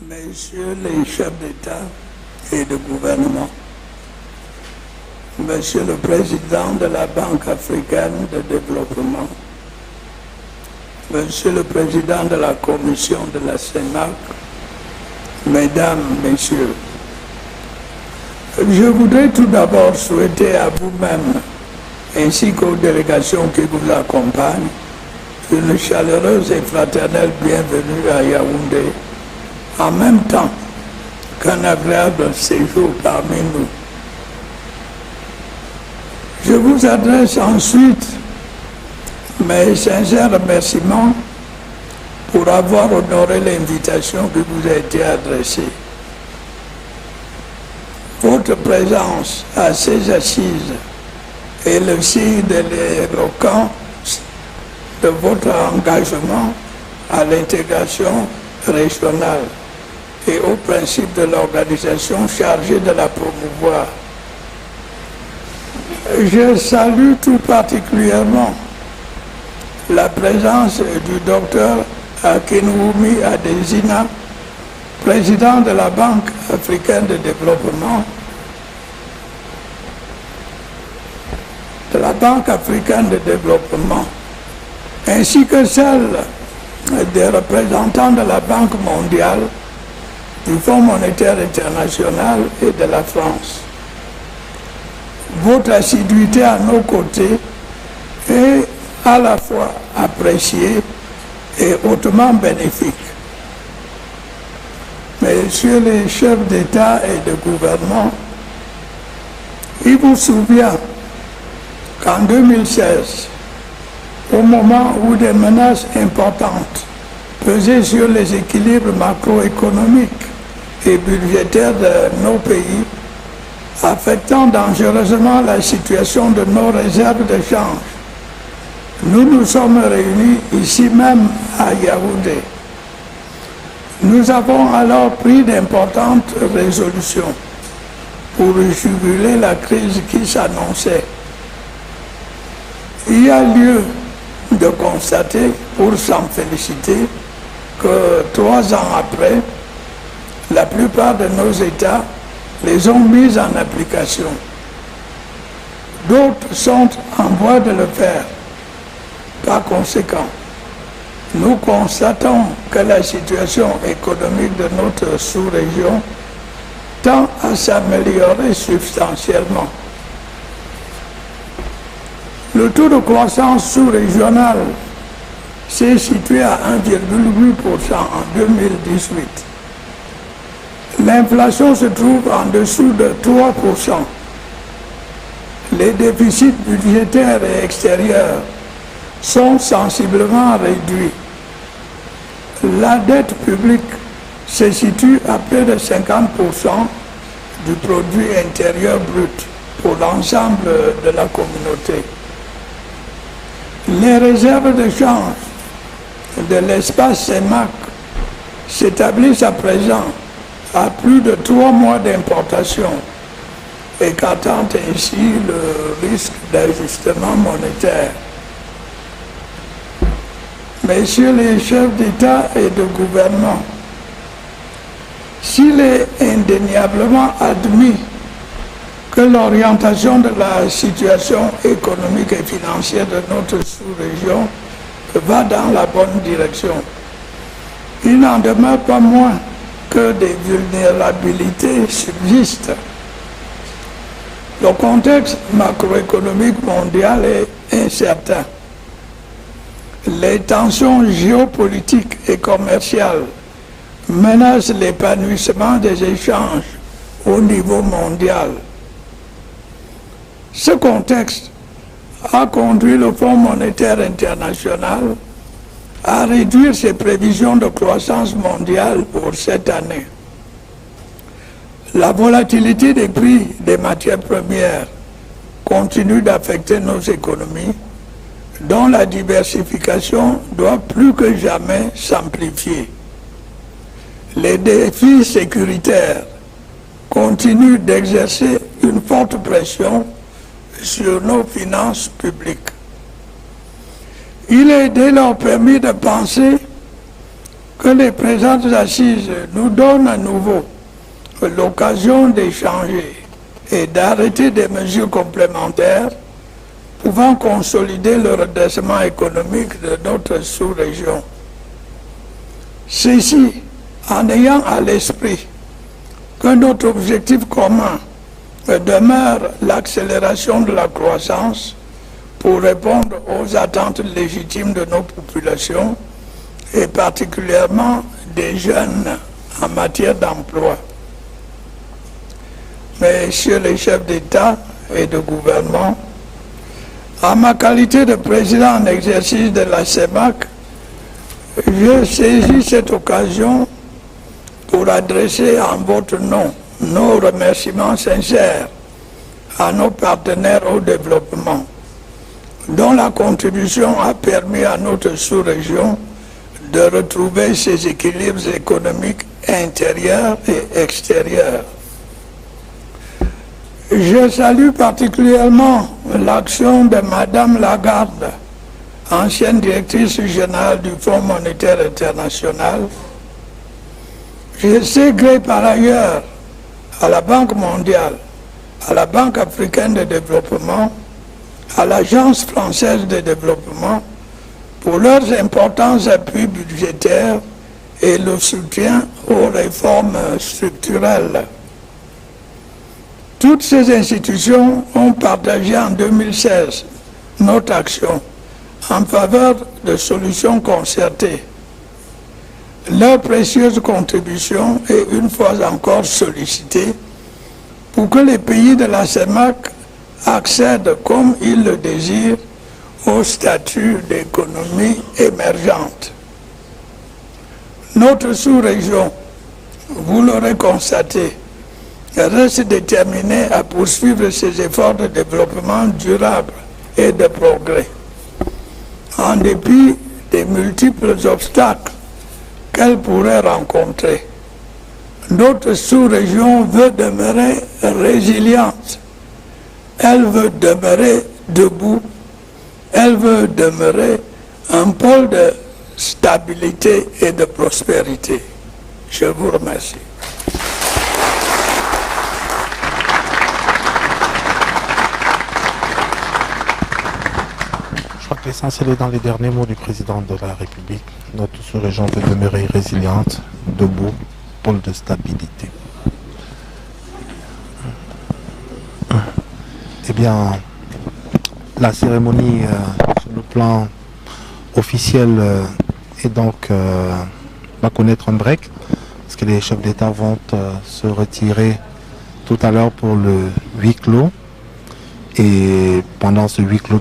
Messieurs les chefs d'État et de gouvernement, Monsieur le Président de la Banque africaine de développement, Monsieur le Président de la Commission de la CEMAC, Mesdames, Messieurs, je voudrais tout d'abord souhaiter à vous-même, ainsi qu'aux délégations qui vous accompagnent, une chaleureuse et fraternelle bienvenue à Yaoundé, en même temps qu'un agréable séjour parmi nous. Je vous adresse ensuite mes sincères remerciements pour avoir honoré l'invitation qui vous a été adressée. Votre présence à ces assises est le signe de l'éloquence de votre engagement à l'intégration régionale et au principe de l'organisation chargée de la promouvoir. Je salue tout particulièrement la présence du docteur Akinwumi Adesina, président de la Banque africaine de développement, ainsi que celle des représentants de la Banque mondiale, du Fonds monétaire international et de la France. Votre assiduité à nos côtés est à la fois appréciée et hautement bénéfique. Messieurs les chefs d'État et de gouvernement, il vous souvient qu'en 2016, au moment où des menaces importantes pesaient sur les équilibres macroéconomiques et budgétaires de nos pays, affectant dangereusement la situation de nos réserves de change, nous nous sommes réunis ici même à Yaoundé. Nous avons alors pris d'importantes résolutions pour juguler la crise qui s'annonçait. Il y a lieu de constater, pour s'en féliciter, que 3 ans après, la plupart de nos États les ont mises en application. D'autres sont en voie de le faire. Par conséquent, nous constatons que la situation économique de notre sous-région tend à s'améliorer substantiellement. Le taux de croissance sous-régional s'est situé à 1,8% en 2018. L'inflation se trouve en dessous de 3%. Les déficits budgétaires et extérieurs sont sensiblement réduits. La dette publique se situe à près de 50% du produit intérieur brut pour l'ensemble de la communauté. Les réserves de change de l'espace CEMAC s'établissent à présent à plus de 3 mois d'importation, écartant ainsi le risque d'ajustement monétaire. Messieurs les chefs d'État et de gouvernement, s'il est indéniablement admis que l'orientation de la situation économique et financière de notre sous-région va dans la bonne direction, il n'en demeure pas moins que des vulnérabilités subsistent. Le contexte macroéconomique mondial est incertain. Les tensions géopolitiques et commerciales menacent l'épanouissement des échanges au niveau mondial. Ce contexte a conduit le Fonds monétaire international à réduire ses prévisions de croissance mondiale pour cette année. La volatilité des prix des matières premières continue d'affecter nos économies, dont la diversification doit plus que jamais s'amplifier. Les défis sécuritaires continuent d'exercer une forte pression sur nos finances publiques. Il est dès lors permis de penser que que les présentes assises nous donnent à nouveau l'occasion d'échanger et d'arrêter des mesures complémentaires pouvant consolider le redressement économique de notre sous-région. Ceci en ayant à l'esprit que notre objectif commun demeure l'accélération de la croissance pour répondre aux attentes légitimes de nos populations et particulièrement des jeunes en matière d'emploi. Messieurs les chefs d'État et de gouvernement, en ma qualité de président en exercice de la CEMAC, je saisis cette occasion pour adresser en votre nom nos remerciements sincères à nos partenaires au développement, dont la contribution a permis à notre sous-région de retrouver ses équilibres économiques intérieurs et extérieurs. Je salue particulièrement l'action de Madame Lagarde, ancienne directrice générale du Fonds monétaire international. Je sais gré par ailleurs à la Banque mondiale, à la Banque africaine de développement, à l'Agence française de développement pour leurs importants appuis budgétaires et le soutien aux réformes structurelles. Toutes ces institutions ont partagé en 2016 notre action en faveur de solutions concertées. Leur précieuse contribution est une fois encore sollicitée pour que les pays de la CEMAC accèdent comme ils le désirent au statut d'économie émergente. Notre sous-région, vous l'aurez constaté, reste déterminée à poursuivre ses efforts de développement durable et de progrès, en dépit des multiples obstacles qu'elle pourrait rencontrer. Notre sous-région veut demeurer résiliente, elle veut demeurer debout, elle veut demeurer un pôle de stabilité et de prospérité. Je vous remercie. Je crois que l'essentiel est dans les derniers mots du président de la République. Notre sous-région veut demeurer résiliente, debout, pôle de stabilité. Eh bien, la cérémonie sur le plan officiel est donc va connaître un break, parce que les chefs d'État vont se retirer tout à l'heure pour le huis clos. Et pendant ce huis clos,